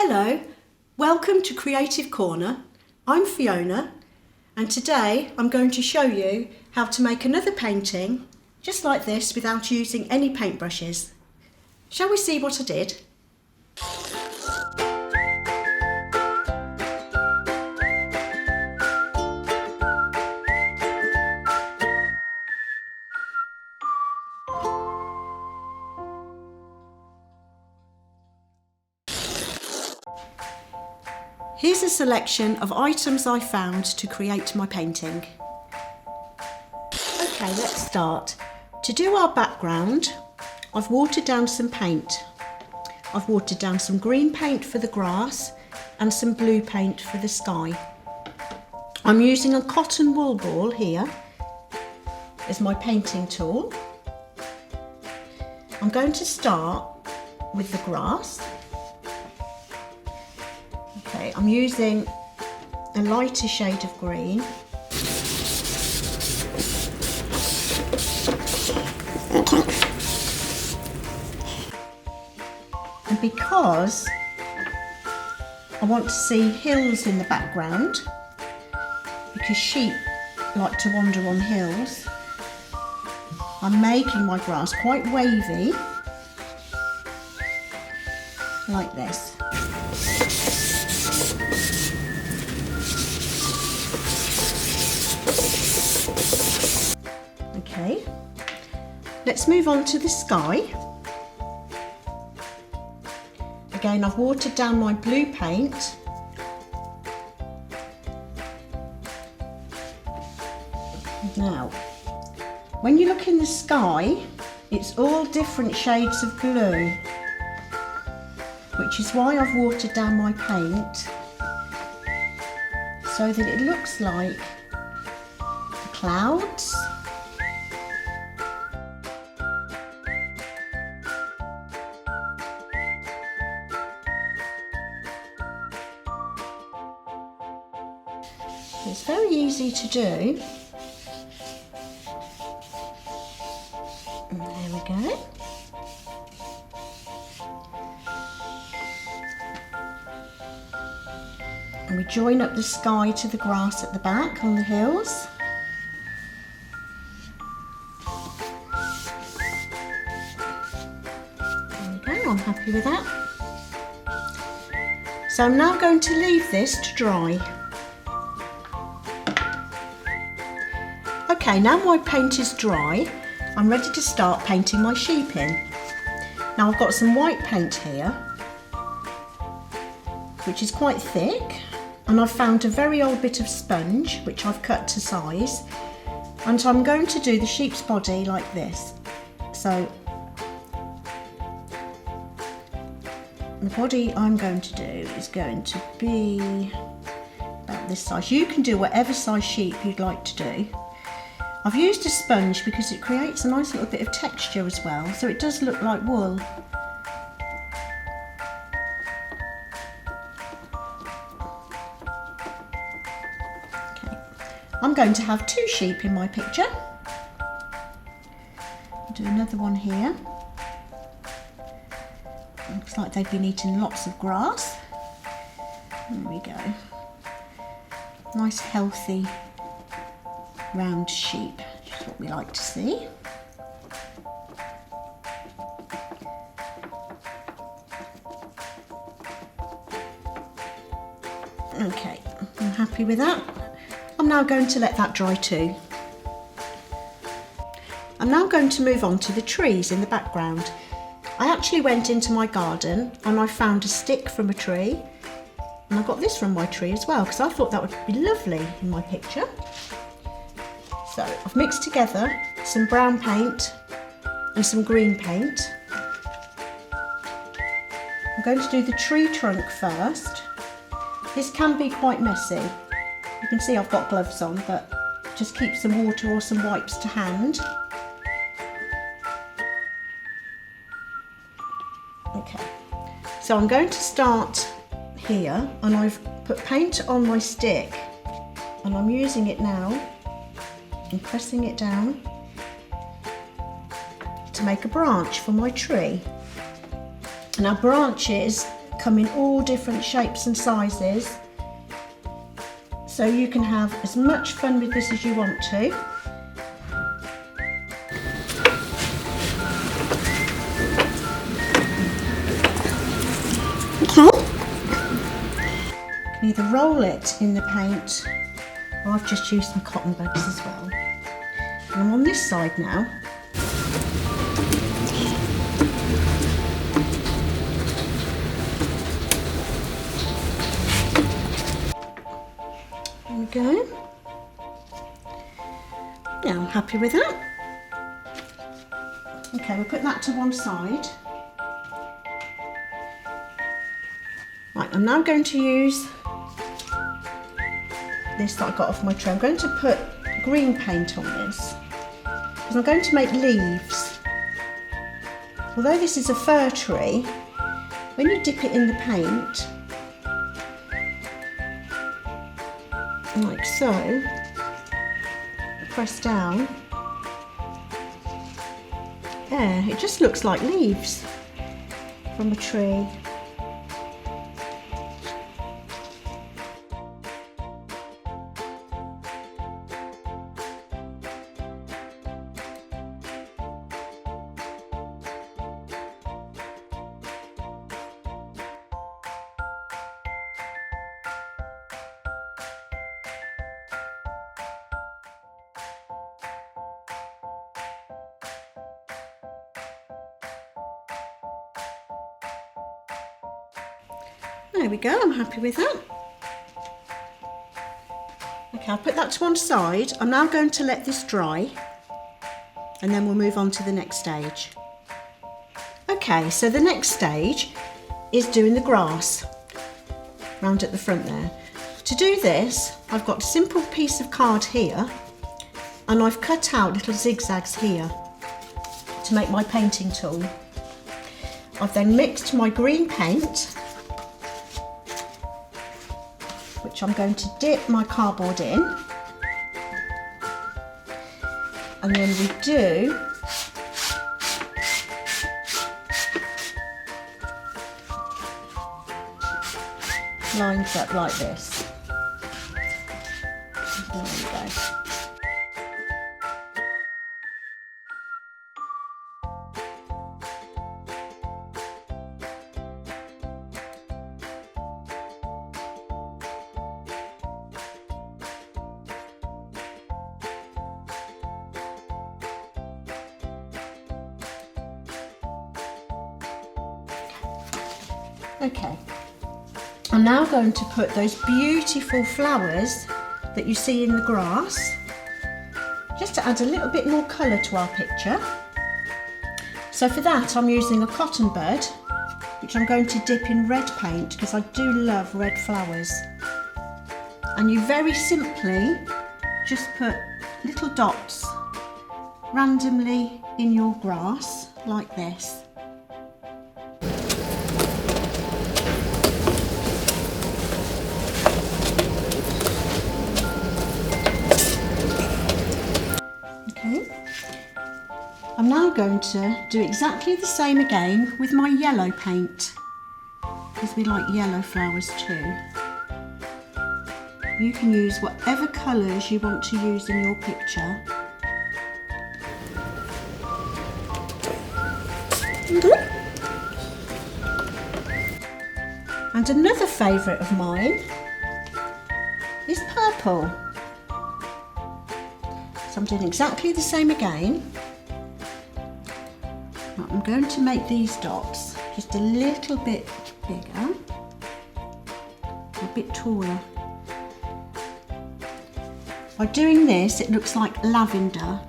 Hello, welcome to Creative Corner. I'm Fiona and today I'm going to show you how to make another painting just like this without using any paintbrushes. Shall we see what I did? Here's a selection of items I found to create my painting. Okay, let's start. To do our background, I've watered down some paint. I've watered down some green paint for the grass and some blue paint for the sky. I'm using a cotton wool ball here as my painting tool. I'm going to start with the grass. Okay, I'm using a lighter shade of green. And because I want to see hills in the background, because sheep like to wander on hills, I'm making my grass quite wavy, like this. Okay, let's move on to the sky. Again, I've watered down my blue paint. Now, when you look in the sky, it's all different shades of blue, which is why I've watered down my paint, so that it looks like the clouds, it's very easy to do. And there we go. And we join up the sky to the grass at the back on the hills. There we go, I'm happy with that. So I'm now going to leave this to dry. Okay, now my paint is dry, I'm ready to start painting my sheep in. Now I've got some white paint here, which is quite thick, and I've found a very old bit of sponge, which I've cut to size, and I'm going to do the sheep's body like this. So the body I'm going to do is going to be about this size. You can do whatever size sheep you'd like to do. I've used a sponge because it creates a nice little bit of texture as well, so it does look like wool. Okay. I'm going to have 2 sheep in my picture. I'll do another one here. Looks like they've been eating lots of grass. There we go. Nice healthy round sheep, which is what we like to see. Okay, I'm happy with that. I'm now going to let that dry too. I'm now going to move on to the trees in the background. I actually went into my garden and I found a stick from a tree, and I got this from my tree as well because I thought that would be lovely in my picture. So I've mixed together some brown paint and some green paint. I'm going to do the tree trunk first. This can be quite messy. You can see I've got gloves on, but just keep some water or some wipes to hand. Okay, so I'm going to start here, and I've put paint on my stick and I'm using it now and pressing it down to make a branch for my tree. Now branches come in all different shapes and sizes. So you can have as much fun with this as you want to. Okay. You can either roll it in the paint, or I've just used some cotton buds as well. And I'm on this side now. There we go. Yeah, I'm happy with that. Okay, we'll put that to one side. Right, I'm now going to use this that I got off my tray. I'm going to put green paint on this because I'm going to make leaves. Although this is a fir tree, when you dip it in the paint, like so, press down, yeah, it just looks like leaves from a tree. There we go, I'm happy with that. Okay, I'll put that to one side. I'm now going to let this dry and then we'll move on to the next stage. Okay, so the next stage is doing the grass round at the front there. To do this, I've got a simple piece of card here and I've cut out little zigzags here to make my painting tool. I've then mixed my green paint, which I'm going to dip my cardboard in, and then we do lines up like this. There we go. Okay, I'm now going to put those beautiful flowers that you see in the grass, just to add a little bit more colour to our picture. So for that I'm using a cotton bud, which I'm going to dip in red paint because I do love red flowers. And you very simply just put little dots randomly in your grass like this. I'm now going to do exactly the same again with my yellow paint, because we like yellow flowers too. You can use whatever colours you want to use in your picture. And another favourite of mine is purple. So I'm doing exactly the same again. I'm going to make these dots just a little bit bigger, a bit taller. By doing this, it looks like lavender,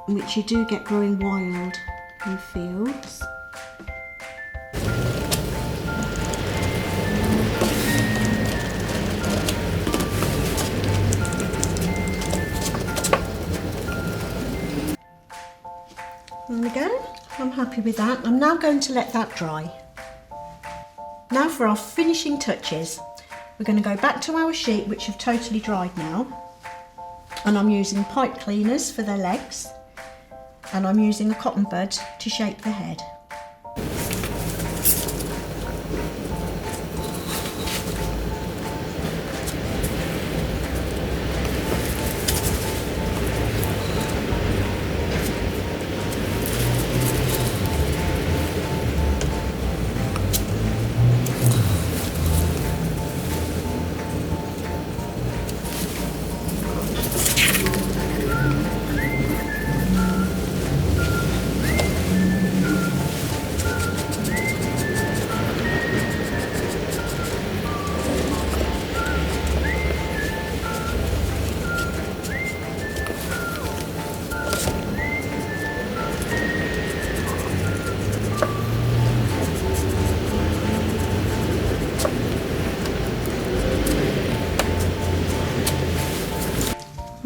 which you do get growing wild in fields. There we go, I'm happy with that. I'm now going to let that dry. Now for our finishing touches. We're going to go back to our sheet, which have totally dried now. And I'm using pipe cleaners for their legs. and I'm using a cotton bud to shape the head.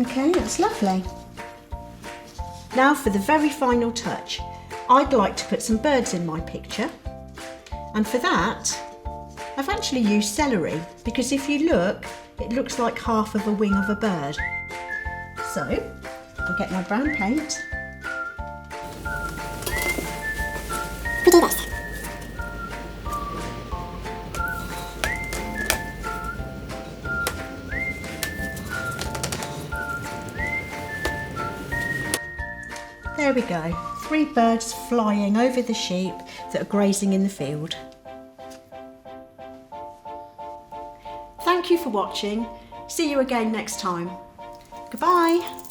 Okay, that's lovely. Now for the very final touch. I'd like to put some birds in my picture, and for that I've actually used celery, because if you look, it looks like half of a wing of a bird. So I'll get my brown paint. We do this. There we go, 3 birds flying over the sheep that are grazing in the field. Thank you for watching. See you again next time. Goodbye.